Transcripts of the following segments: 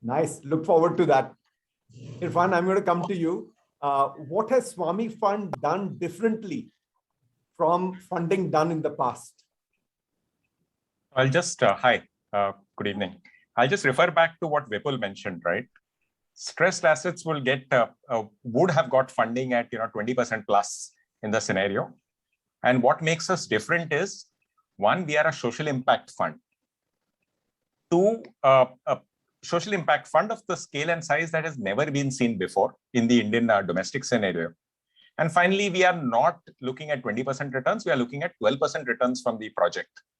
Nice. Look forward to that. Irfan, I'm going to come to you. What has SWAMIH Fund done differently from funding done in the past? I'll just, good evening. I'll just refer back to what Vipul mentioned, right? Stressed assets will get, would have got funding at 20% plus in the scenario. And what makes us different is, one, we are a social impact fund. Two, a social impact fund of the scale and size that has never been seen before in the Indian domestic scenario. And finally, we are not looking at 20% returns. We are looking at 12% returns from the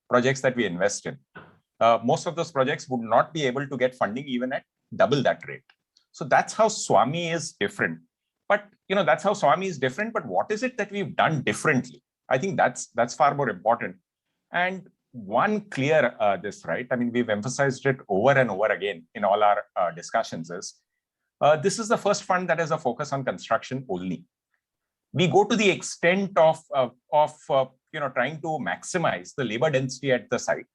projects that we invest in. Most of those projects would not be able to get funding even at double that rate. So that's how SWAMIH is different. But that's how SWAMIH is different. But what is it that we've done differently? I think that's far more important. And one clear right? I mean, we've emphasized it over and over again in all our discussions is, this is the first fund that has a focus on construction only. We go to the extent of trying to maximize the labor density at the site.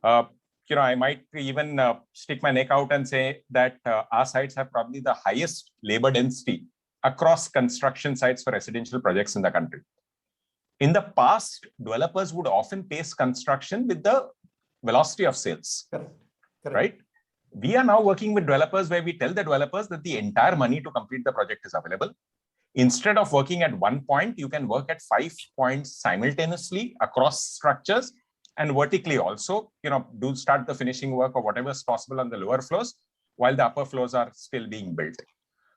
I might even stick my neck out and say that our sites have probably the highest labor density across construction sites for residential projects in the country. In the past, developers would often pace construction with the velocity of sales. Correct. Right? We are now working with developers where we tell the developers that the entire money to complete the project is available. Instead of working at one point, you can work at 5 points simultaneously across structures and vertically also, do start the finishing work or whatever is possible on the lower floors while the upper floors are still being built.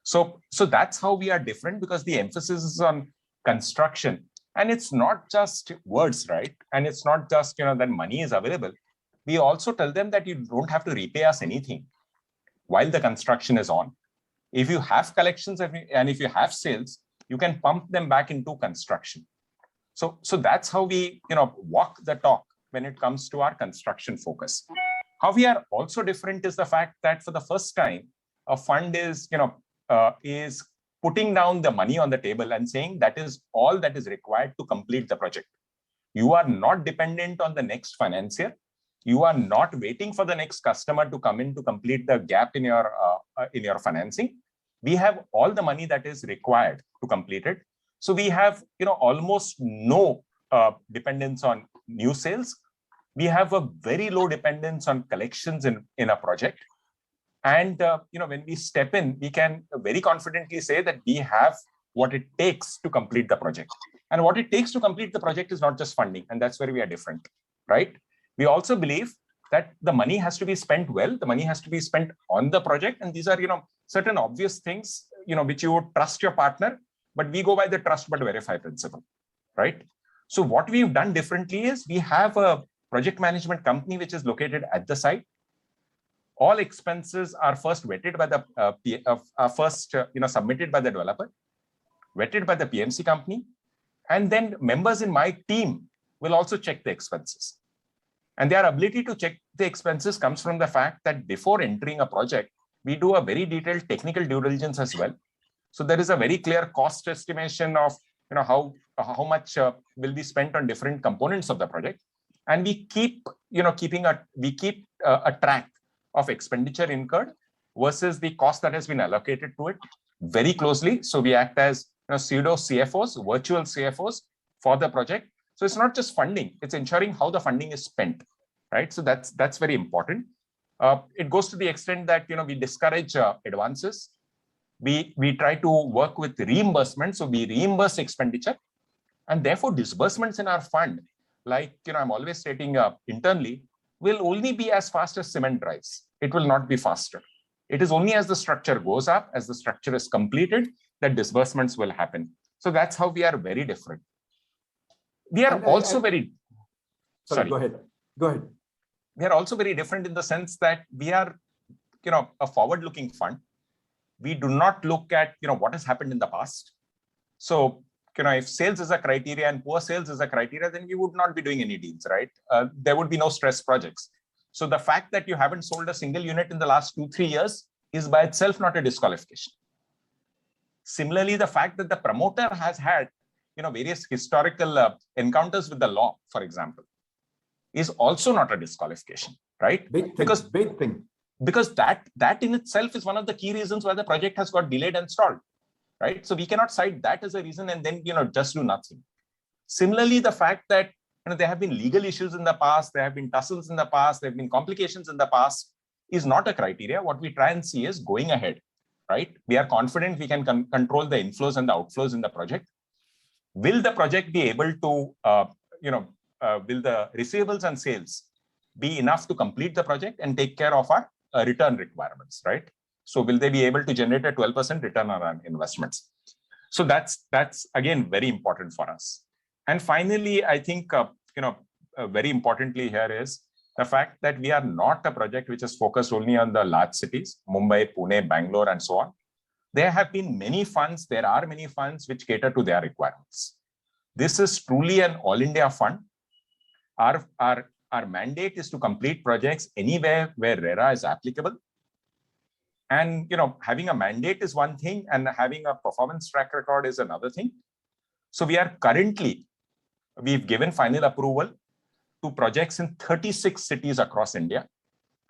So that's how we are different, because the emphasis is on construction. And it's not just words, right? And it's not just, that money is available. We also tell them that you don't have to repay us anything while the construction is on. If you have collections and if you have sales, you can pump them back into construction. So that's how we, walk the talk when it comes to our construction focus. How we are also different is the fact that for the first time, a fund is putting down the money on the table and saying that is all that is required to complete the project. You are not dependent on the next financier. You are not waiting for the next customer to come in to complete the gap in your financing. We have all the money that is required to complete it. So we have almost no dependence on new sales. We have a very low dependence on collections in a project. And when we step in, we can very confidently say that we have what it takes to complete the project. And what it takes to complete the project is not just funding, and that's where we are different, right? We also believe that the money has to be spent well. The money has to be spent on the project, and these are certain obvious things which you would trust your partner, but we go by the trust but verify principle, right? So what we've done differently is we have a project management company which is located at the site. All expenses are first vetted by the submitted by the developer, vetted by the PMC company, and then members in my team will also check the expenses. And their ability to check the expenses comes from the fact that before entering a project, we do a very detailed technical due diligence as well. So there is a very clear cost estimation of how much will be spent on different components of the project, and we keep a track of expenditure incurred versus the cost that has been allocated to it very closely. So we act as pseudo CFOs, virtual CFOs for the project. So it's not just funding; it's ensuring how the funding is spent, right? So that's very important. It goes to the extent that we discourage advances. We try to work with reimbursement, so we reimburse expenditure, and therefore disbursements in our fund, like I'm always stating internally, will only be as fast as cement dries. It will not be faster. It is only as the structure goes up, as the structure is completed, that disbursements will happen. So that's how we are very different. We are also very... Sorry, go ahead. Go ahead. We are also very different in the sense that we are, a forward-looking fund. We do not look at, what has happened in the past. So, if sales is a criteria and poor sales is a criteria, then we would not be doing any deals, right? There would be no stress projects. So the fact that you haven't sold a single unit in the last 2-3 years is by itself not a disqualification. Similarly, the fact that the promoter has had, various historical encounters with the law, for example, is also not a disqualification, right? Big thing. because that in itself is one of the key reasons why the project has got delayed and stalled, right? So we cannot cite that as a reason and then just do nothing. Similarly, the fact that there have been legal issues in the past, there have been tussles in the past, there have been complications in the past, is not a criteria. What we try and see is going ahead, right? We are confident we can control the inflows and the outflows in the project. Will the project be able to, will the receivables and sales be enough to complete the project and take care of our return requirements, right? So will they be able to generate a 12% return on our investments? So that's again very important for us. And finally, I think very importantly here is the fact that we are not a project which is focused only on the large cities, Mumbai, Pune, Bangalore, and so on. There have been many funds. There are many funds which cater to their requirements. This is truly an all-India fund. Our mandate is to complete projects anywhere where RERA is applicable. And having a mandate is one thing, and having a performance track record is another thing. So we've given final approval to projects in 36 cities across India.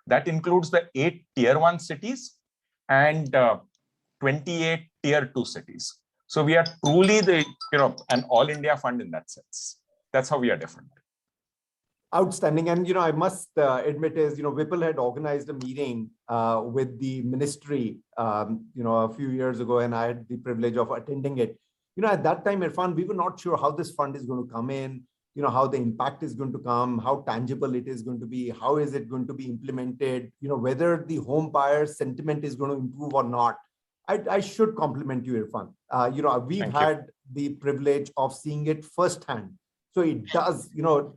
That includes the 8 tier 1 cities and 28 tier 2 cities. So we are truly an all India fund in that sense. That's how we are different. Outstanding. And, I must admit is, Vipul had organized a meeting with the ministry, a few years ago, and I had the privilege of attending it. At that time, Irfan, we were not sure how this fund is going to come in, how the impact is going to come, how tangible it is going to be, how is it going to be implemented, whether the home buyer sentiment is going to improve or not. I should compliment you, Irfan. We've had the privilege of seeing it firsthand. So it does,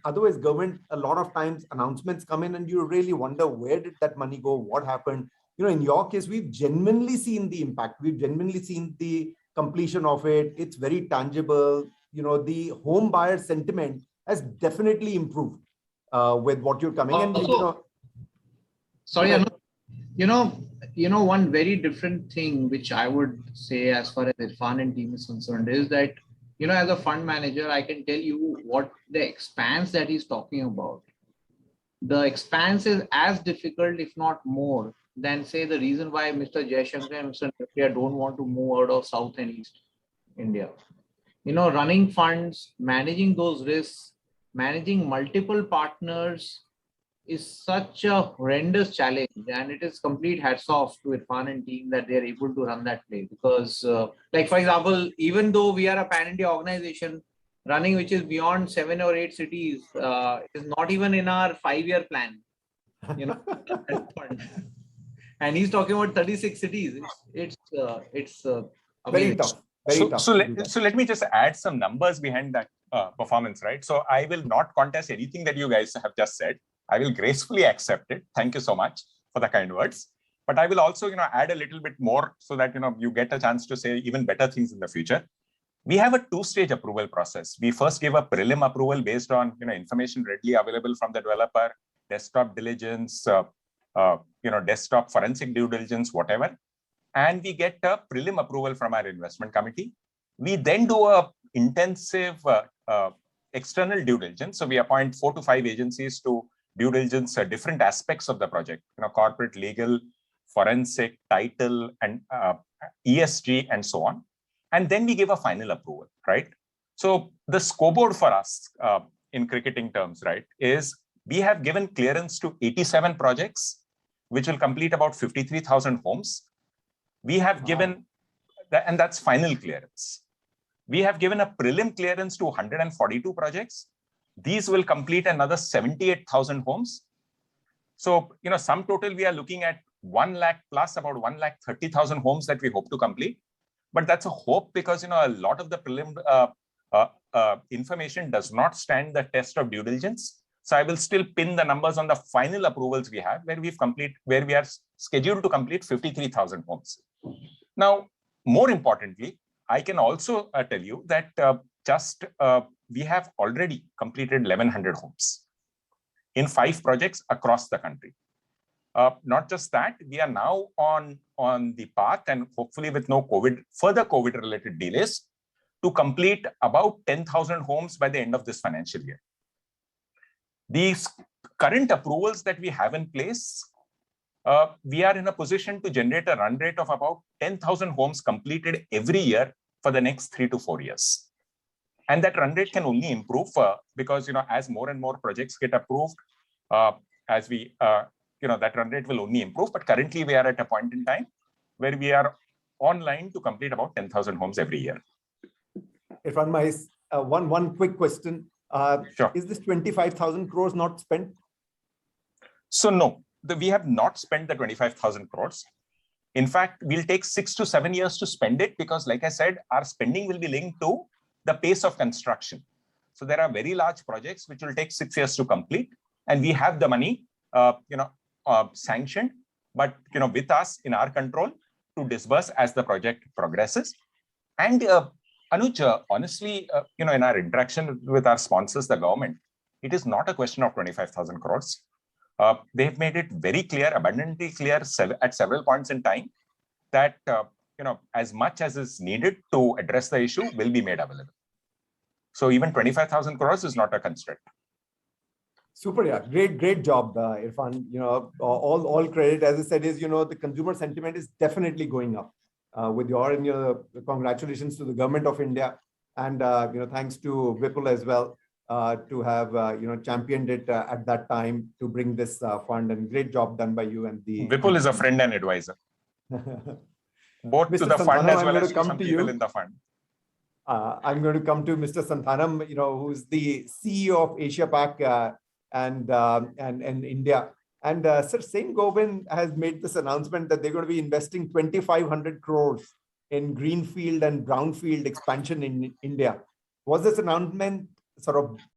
otherwise government, a lot of times announcements come in and you really wonder, where did that money go? What happened? In your case, we've genuinely seen the impact. We've genuinely seen the completion of it. It's very tangible. The home buyer sentiment has definitely improved with what you're coming. And sorry, one very different thing which I would say as far as Irfan and team is concerned is that, as a fund manager, I can tell you what the expanse that he's talking about. The expanse is as difficult, if not more, than say the reason why Mr. Jaishankar and Mr. Napier don't want to move out of South and East India. Running funds, managing those risks, managing multiple partners is such a horrendous challenge, and it is complete hats off to Irfan and team that they are able to run that play. Because, like for example, even though we are a pan-India organization running which is beyond 7 or 8 cities, is not even in our 5-year plan. And he's talking about 36 cities. It's very tough. So let me just add some numbers behind that performance, right? So I will not contest anything that you guys have just said. I will gracefully accept it. Thank you so much for the kind words. But I will also, add a little bit more so that, you get a chance to say even better things in the future. We have a 2-stage approval process. We first give a prelim approval based on, information readily available from the developer, desktop diligence, desktop forensic due diligence, whatever. And we get a prelim approval from our investment committee. We then do a intensive external due diligence. So we appoint 4 to 5 agencies to due diligence different aspects of the project, corporate, legal, forensic, title, and ESG, and so on. And then we give a final approval, right? So the scoreboard for us in cricketing terms, right, is we have given clearance to 87 projects, which will complete about 53,000 homes. We have given, and that's final clearance. We have given a prelim clearance to 142 projects. These will complete another 78,000 homes. So, sum total, we are looking at 1 lakh plus about 1,30,000 homes that we hope to complete. But that's a hope because, a lot of the prelim information does not stand the test of due diligence. So I will still pin the numbers on the final approvals we have, where we are scheduled to complete 53,000 homes. Now, more importantly, I can also tell you that we have already completed 1,100 homes in 5 projects across the country. Not just that, we are now on the path, and hopefully with no further COVID-related delays, to complete about 10,000 homes by the end of this financial year. These current approvals that we have in place we are in a position to generate a run rate of about 10,000 homes completed every year for the next 3 to 4 years. And that run rate can only improve because, as more and more projects get approved, that run rate will only improve. But currently we are at a point in time where we are online to complete about 10,000 homes every year. Irfan, one quick question. Sure. Is this 25,000 crores not spent? So no, we have not spent the 25,000 crores. In fact, we'll take 6 to 7 years to spend it because, like I said, our spending will be linked to the pace of construction. So there are very large projects which will take 6 years to complete, and we have the money, sanctioned, but with us in our control to disburse as the project progresses. And Anuj, honestly, in our interaction with our sponsors, the government, it is not a question of 25,000 crores. They've made it very clear, abundantly clear at several points in time that as much as is needed to address the issue will be made available. So even 25,000 crores is not a constraint. Super, yeah, great job, Irfan. All credit, as I said, is the consumer sentiment is definitely going up. With your and congratulations to the government of India, and thanks to Vipul as well to have championed it at that time to bring this fund, and great job done by you and the. Vipul is a friend and advisor, both to the fund as well as to some people in the fund. I'm going to come to Mr. Santhanam, who's the CEO of Asia Pac and India. And Sir Saint Gobain has made this announcement that they're going to be investing 2,500 crores in greenfield and brownfield expansion in India. Was this announcement sort of